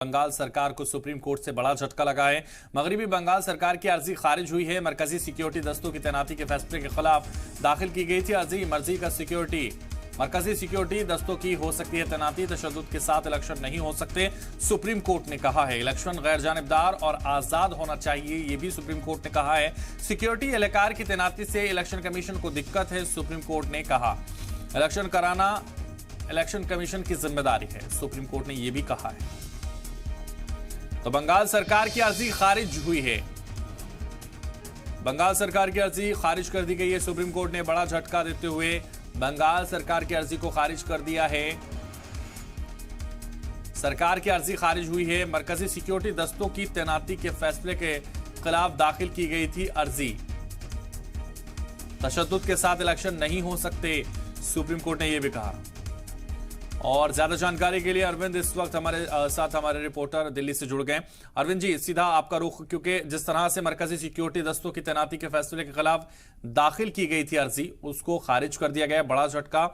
बंगाल सरकार को supreme court से बड़ा झटका लगा है। मगरबी बंगाल सरकार की अर्जी खारिज हुई है। मरकजी सिक्योरिटी दस्तों की तैनाती के फैसले के खिलाफ दाखिल की गई थी अर्जी। मरकजी सिक्योरिटी दस्तों की हो सकती है तैनाती, तशद्दुद के साथ इलेक्शन नहीं हो सकते, सुप्रीम कोर्ट ने कहा है। इलेक्शन गैर जानिबदार और आजाद होना चाहिए, ये भी सुप्रीम कोर्ट ने कहा है। सिक्योरिटी एहलकार की तैनाती से इलेक्शन कमीशन को दिक्कत है, सुप्रीम कोर्ट ने कहा। इलेक्शन कराना इलेक्शन कमीशन की जिम्मेदारी है, सुप्रीम कोर्ट ने यह भी कहा है। तो बंगाल सरकार की अर्जी खारिज हुई है। बंगाल सरकार की अर्जी खारिज कर दी गई है। सुप्रीम कोर्ट ने बड़ा झटका देते हुए बंगाल सरकार की अर्जी को खारिज कर दिया है। सरकार की अर्जी खारिज हुई है। मरकजी सिक्योरिटी दस्तों की तैनाती के फैसले के खिलाफ दाखिल की गई थी अर्जी। तशद्दुद के साथ इलेक्शन नहीं हो सकते, सुप्रीम कोर्ट ने यह भी कहा। और ज्यादा जानकारी के लिए अरविंद इस वक्त हमारे साथ हमारे रिपोर्टर दिल्ली से जुड़ गए। अरविंद जी, सीधा आपका रुख, क्योंकि जिस तरह से मरकजी सिक्योरिटी दस्तों की तैनाती के फैसले के खिलाफ दाखिल की गई थी अर्जी, उसको खारिज कर दिया गया, बड़ा झटका।